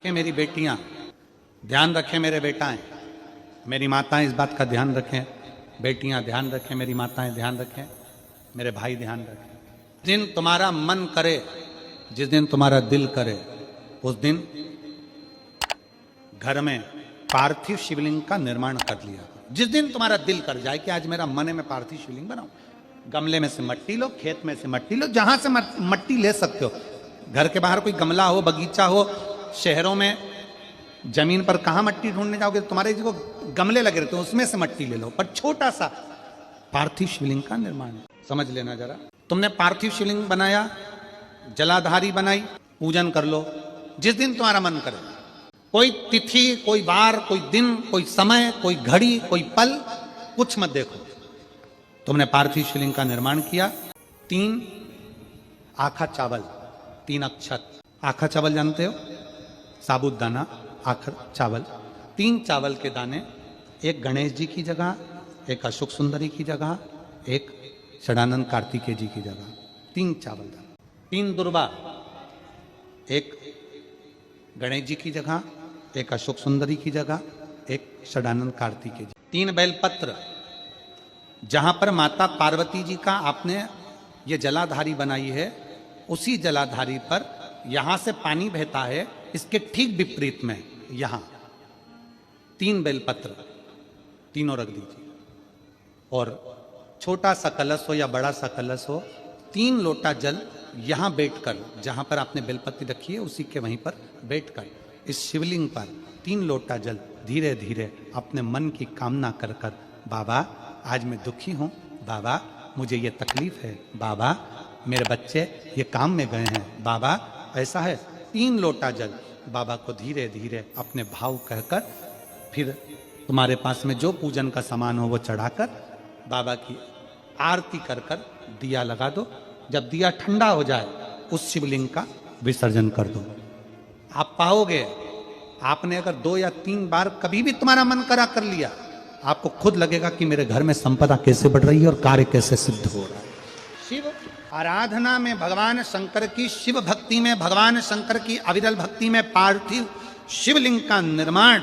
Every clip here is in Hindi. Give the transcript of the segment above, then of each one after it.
कि मेरी बेटियां ध्यान रखें, मेरे बेटाएं, मेरी माताएं इस बात का ध्यान रखें, बेटियां ध्यान रखें, मेरी माताएं ध्यान रखें, मेरे भाई ध्यान रखें। जिस दिन तुम्हारा मन करे, जिस दिन तुम्हारा दिल करे, उस दिन घर में पार्थिव शिवलिंग का निर्माण कर लिया। जिस दिन तुम्हारा दिल कर जाए कि आज मेरा मन है मैं पार्थिव शिवलिंग बनाऊं, गमले में से मट्टी लो, खेत में से मट्टी लो, जहां से मट्टी ले सकते हो। घर के बाहर कोई गमला हो, बगीचा हो, शहरों में जमीन पर कहां मट्टी ढूंढने जाओगे, तुम्हारे जो गमले लगे रहते हैं उसमें से मट्टी ले लो, पर छोटा सा पार्थिव शिवलिंग का निर्माण समझ लेना जरा। तुमने पार्थिव शिवलिंग बनाया, जलाधारी बनाई, पूजन कर लो जिस दिन तुम्हारा मन करे। कोई तिथि, कोई वार, कोई दिन, कोई समय, कोई घड़ी, कोई पल, कुछ मत देखो। तुमने पार्थिव शिवलिंग का निर्माण किया। 3 आखा चावल, 3 अक्षत। आखा चावल जानते हो, साबुदाना, आखर चावल। 3 चावल के दाने, एक गणेश जी की जगह, एक अशोक सुंदरी की जगह, एक षडानंद कार्तिकेय जी की जगह। 3 चावल दाने। 3 दुर्वा, एक गणेश जी की जगह, एक अशोक सुंदरी की जगह, एक षडानंद कार्तिकेय जी। 3 बेलपत्र, जहां पर माता पार्वती जी का आपने ये जलाधारी बनाई है, उसी जलाधारी पर यहां से पानी बहता है, इसके ठीक विपरीत में यहां 3 बेलपत्र, तीनों रख दीजिए। और छोटा सा कलश हो या बड़ा सा कलश हो, 3 लोटा जल यहां बैठकर, जहां पर आपने बेलपत्ती रखी है उसी के वहीं पर बैठकर इस शिवलिंग पर 3 लोटा जल धीरे धीरे अपने मन की कामना कर कर, बाबा आज मैं दुखी हूं, बाबा मुझे ये तकलीफ है, बाबा मेरे बच्चे ये काम में गए हैं, बाबा ऐसा है। 3 लोटा जल बाबा को धीरे धीरे अपने भाव कहकर, फिर तुम्हारे पास में जो पूजन का सामान हो वो चढ़ाकर बाबा की आरती कर कर दिया लगा दो। जब दिया ठंडा हो जाए उस शिवलिंग का विसर्जन कर दो। आप पाओगे, आपने अगर 2 या 3 बार कभी भी तुम्हारा मन करा कर लिया, आपको खुद लगेगा कि मेरे घर में संपदा कैसे बढ़ रही है और कार्य कैसे सिद्ध हो रहा है। शिव आराधना में भगवान शंकर की, शिव भक्ति में भगवान शंकर की अविरल भक्ति में पार्थिव शिवलिंग का निर्माण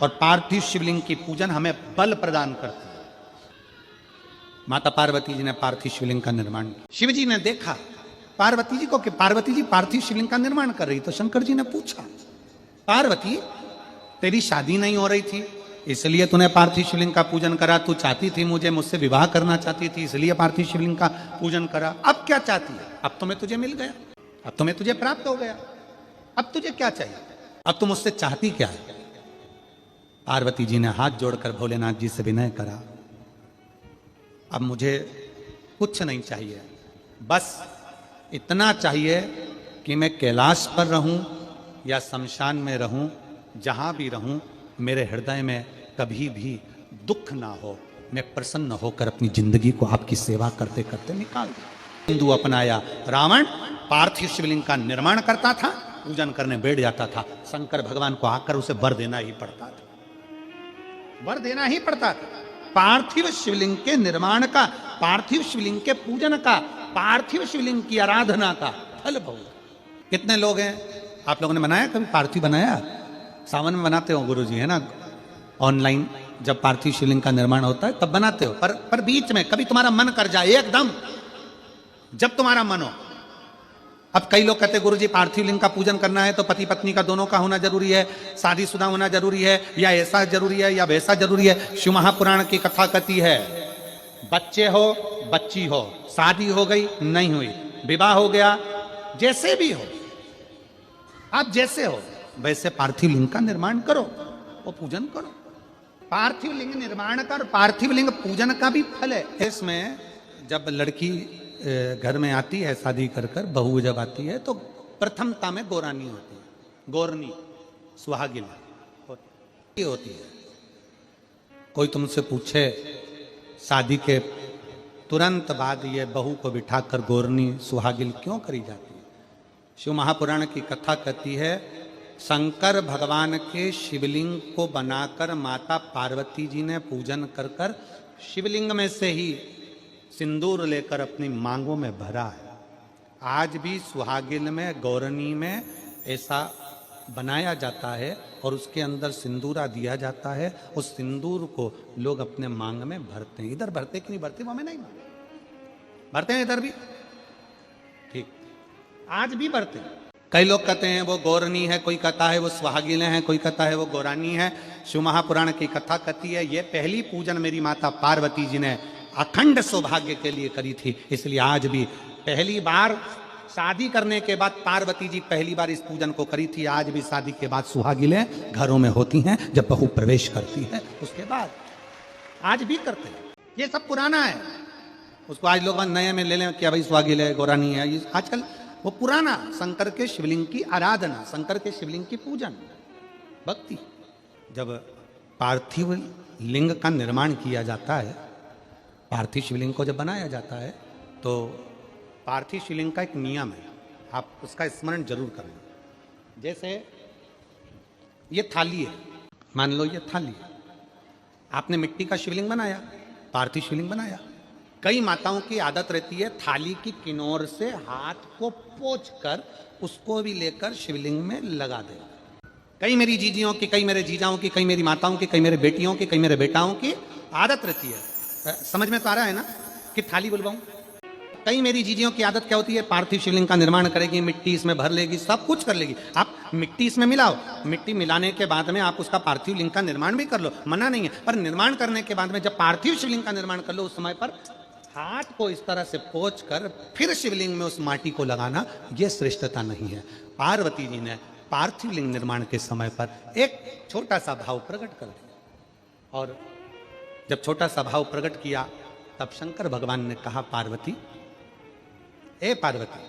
और पार्थिव शिवलिंग की पूजन हमें बल प्रदान करती है। माता पार्वती जी ने पार्थिव शिवलिंग का निर्माण किया। शिव जी ने देखा पार्वती जी को कि पार्वती जी पार्थिव शिवलिंग का निर्माण कर रही, तो शंकर जी ने पूछा, पार्वती तेरी शादी नहीं हो रही थी इसलिए तूने पार्थिव शिवलिंग का पूजन करा, तू चाहती थी मुझसे विवाह करना चाहती थी इसलिए पार्थिव शिवलिंग का पूजन करा, अब क्या चाहती है? अब तो मैं तुझे मिल गया, अब तो मैं तुझे प्राप्त हो गया, अब तुझे क्या चाहिए, अब तुम मुझसे चाहती क्या है? पार्वती जी ने हाथ जोड़कर भोलेनाथ जी से विनय करा, अब मुझे कुछ नहीं चाहिए, बस इतना चाहिए कि मैं कैलाश पर रहूं या शमशान में रहूं, जहां भी रहूं मेरे हृदय में कभी भी दुख ना हो, मैं प्रसन्न होकर अपनी जिंदगी को आपकी सेवा करते करते निकाल दूं। हिंदू अपनाया, रावण पार्थिव शिवलिंग का निर्माण करता था, पूजन करने बैठ जाता था, शंकर भगवान को आकर उसे वर देना ही पड़ता था, वर देना ही पड़ता था। पार्थिव शिवलिंग के निर्माण का, पार्थिव शिवलिंग के पूजन का, पार्थिव शिवलिंग की आराधना का फल भोग। कितने लोग हैं, आप लोगों ने बनाया कभी पार्थिव? बनाया, सावन में बनाते हो गुरु जी, है ना, ऑनलाइन जब पार्थिव शिवलिंग का निर्माण होता है तब बनाते हो, पर बीच में कभी तुम्हारा मन कर जाए, एकदम जब तुम्हारा मन हो। अब कई लोग कहते गुरु जी पार्थिव लिंग का पूजन करना है तो पति पत्नी का दोनों का होना जरूरी है, शादीशुदा होना जरूरी है, या ऐसा जरूरी है या वैसा जरूरी है। शिव महापुराण की कथा कहती है, बच्चे हो बच्ची हो, शादी हो गई नहीं हुई, विवाह हो गया, जैसे भी हो, आप जैसे हो वैसे पार्थिव लिंग का निर्माण करो, वो पूजन करो। पार्थिव लिंग निर्माण कर, पार्थिव लिंग पूजन का भी फल है। इसमें जब लड़की घर में आती है शादी कर कर, बहू जब आती है तो प्रथमता में गोरानी होती है, गोरनी सुहागिन होती है। कोई तुमसे पूछे शादी के तुरंत बाद ये बहू को बिठाकर गोरनी सुहागिन क्यों करी जाती है? शिव महापुराण की कथा कहती है, शंकर भगवान के शिवलिंग को बनाकर माता पार्वती जी ने पूजन कर कर शिवलिंग में से ही सिंदूर लेकर अपनी मांगों में भरा है। आज भी सुहागिन में, गौरनी में ऐसा बनाया जाता है और उसके अंदर सिंदूरा दिया जाता है। उस सिंदूर को लोग अपने मांग में भरते हैं। इधर भरते कि नहीं भरते वो हमें नहीं मालूम। भरते हैं इधर भी, ठीक, आज भी भरते हैं। कई लोग कहते हैं वो गौरनी है, कोई कहता है वो सुहागिने हैं, कोई कहता है वो गौरानी है। शिव महापुराण की कथा कहती है ये पहली पूजन मेरी माता पार्वती जी ने अखंड सौभाग्य के लिए करी थी, इसलिए आज भी पहली बार शादी करने के बाद पार्वती जी पहली बार इस पूजन को करी थी। आज भी शादी के बाद सुहागिने घरों में होती हैं, जब बहू प्रवेश करती है उसके बाद आज भी करते हैं। ये सब पुराना है, उसको आज लोग नए में ले लें क्या भाई सुहागिन गौरानी है। ये आजकल वो पुराना शंकर के शिवलिंग की आराधना, शंकर के शिवलिंग की पूजन, भक्ति। जब पार्थिव लिंग का निर्माण किया जाता है, पार्थिव शिवलिंग को जब बनाया जाता है तो पार्थिव शिवलिंग का एक नियम है, आप उसका स्मरण जरूर करना। जैसे ये थाली है, मान लो ये थाली है, आपने मिट्टी का शिवलिंग बनाया, पार्थिव शिवलिंग बनाया। कई माताओं की आदत रहती है थाली की किनोर से हाथ को पोंछकर उसको भी लेकर शिवलिंग में लगा दे। कई मेरी जीजियों की, कई मेरे जीजाओं की, कई मेरी माताओं की, कई मेरे बेटियों की, कई मेरे बेटाओं की आदत रहती है। समझ में तो आ रहा है ना कि थाली बुलवाऊं? कई मेरी जीजियों की आदत क्या होती है, पार्थिव शिवलिंग का निर्माण करेगी, मिट्टी इसमें भर लेगी, सब कुछ कर लेगी। आप मिट्टी इसमें मिलाओ, मिट्टी मिलाने के बाद में आप उसका पार्थिव लिंग का निर्माण भी कर लो, मना नहीं है। पर निर्माण करने के बाद में जब पार्थिव शिवलिंग का निर्माण कर लो, उस समय पर हाथ को इस तरह से पोंछ कर फिर शिवलिंग में उस माटी को लगाना, यह श्रेष्ठता नहीं है। पार्वती जी ने पार्थिव लिंग निर्माण के समय पर एक छोटा सा भाव प्रकट कर दिया, और जब छोटा सा भाव प्रकट किया तब शंकर भगवान ने कहा, पार्वती, ए पार्वती,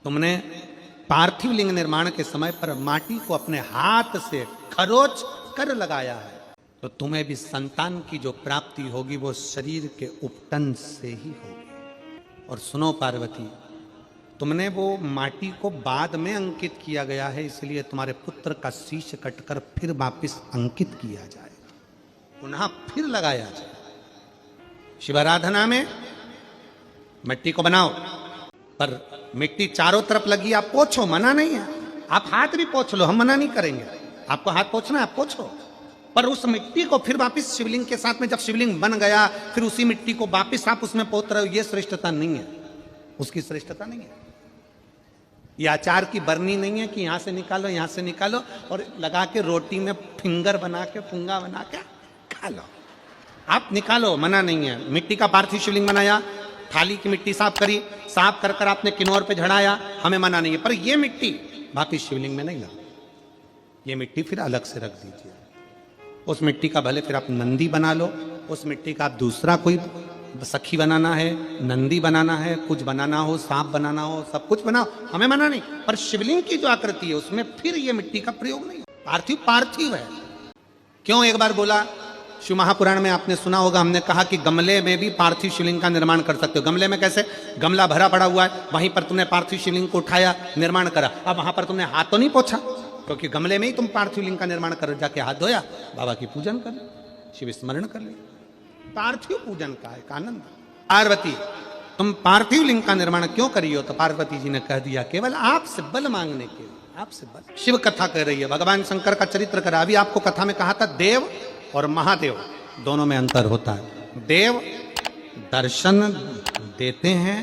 तुमने पार्थिव लिंग निर्माण के समय पर माटी को अपने हाथ से खरोच कर लगाया है, तो तुम्हें भी संतान की जो प्राप्ति होगी वो शरीर के उपटन से ही होगी। और सुनो पार्वती, तुमने वो माटी को बाद में अंकित किया गया है, इसलिए तुम्हारे पुत्र का शीश कटकर फिर वापिस अंकित किया जाएगा, पुनः फिर लगाया जाए। शिवाराधना में मिट्टी को बनाओ, पर मिट्टी चारों तरफ लगी, आप पोछो, मना नहीं है। आप हाथ भी पोछ लो, हम मना नहीं करेंगे। आपको हाथ पोछना है आप पोछो, पर उस मिट्टी को फिर वापस शिवलिंग के साथ में, जब शिवलिंग बन गया फिर उसी मिट्टी को वापस आप उसमें पोत रहे हो, ये श्रेष्ठता नहीं है, उसकी श्रेष्ठता नहीं है। ये आचार की बरनी नहीं है कि यहां से निकालो, यहां से निकालो और लगा के रोटी में फिंगर बना के, पुंगा बना के खा लो। आप निकालो, मना नहीं है। मिट्टी का पार्थिव शिवलिंग बनाया, थाली की मिट्टी साफ करी, साफ कर कर आपने किनौर पे झड़ाया, हमें मना नहीं है। पर ये मिट्टी वापिस शिवलिंग में नहीं लगा, ये मिट्टी फिर अलग से रख दीजिए। उस मिट्टी का भले फिर आप नंदी बना लो, उस मिट्टी का आप दूसरा कोई सखी बनाना है, नंदी बनाना है, कुछ बनाना हो, सांप बनाना हो, सब कुछ बनाओ, हमें मना नहीं। पर शिवलिंग की जो आकृति है उसमें फिर ये मिट्टी का प्रयोग नहीं। पार्थिव पार्थिव है। क्यों एक बार बोला, शिव महापुराण में आपने सुना होगा, हमने कहा कि गमले में भी पार्थिव शिवलिंग का निर्माण कर सकते हो। गमले में कैसे? गमला भरा पड़ा हुआ है, वहीं पर तुमने पार्थिव शिवलिंग को उठाया, निर्माण करा। अब वहां पर तुमने हाथ तो नहीं पोछा, क्योंकि गमले में ही तुम पार्थिव लिंग का निर्माण कर, जाके हाथ धोया, बाबा की पूजन कर, शिव स्मरण कर ले। पार्थिव पूजन का एक आनंद। पार्वती, तुम पार्थिव लिंग का निर्माण क्यों करी हो? तो पार्वती जी ने कह दिया, केवल आपसे बल मांगने के लिए, आपसे बल। शिव कथा कह रही है, भगवान शंकर का चरित्र करा। अभी आपको कथा में कहा था देव और महादेव दोनों में अंतर होता है। देव दर्शन देते हैं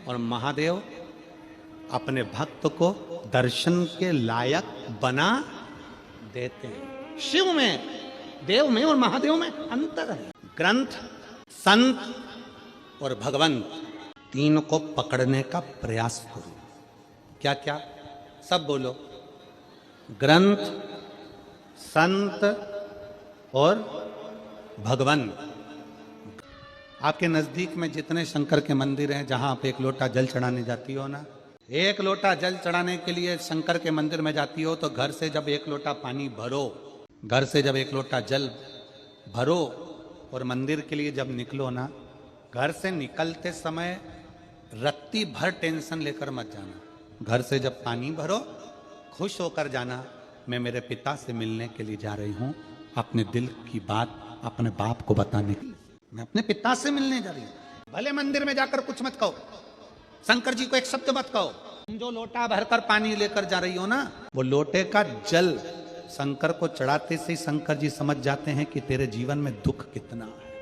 और महादेव अपने भक्त को दर्शन के लायक बना देते हैं। शिव में, देव में और महादेव में अंतर है। ग्रंथ, संत और भगवंत, तीन को पकड़ने का प्रयास करो। क्या क्या? सब बोलो। ग्रंथ, संत और भगवंत। आपके नजदीक में जितने शंकर के मंदिर हैं, जहां आप एक लोटा जल चढ़ाने जाती हो ना, एक लोटा जल चढ़ाने के लिए शंकर के मंदिर में जाती हो, तो घर से जब एक लोटा पानी भरो, घर से जब एक लोटा जल भरो और मंदिर के लिए जब निकलो ना, घर से निकलते समय रत्ती भर टेंशन लेकर मत जाना। घर से जब पानी भरो, खुश होकर जाना, मैं मेरे पिता से मिलने के लिए जा रही हूँ, अपने दिल की बात अपने बाप को बताने के लिए, मैं अपने पिता से मिलने जा रही हूँ। भले मंदिर में जाकर कुछ मत कहो, शंकर जी को एक शब्द मत कहो, तुम जो लोटा भरकर पानी लेकर जा रही हो ना, वो लोटे का जल शंकर को चढ़ाते से ही शंकर जी समझ जाते हैं कि तेरे जीवन में दुख कितना है।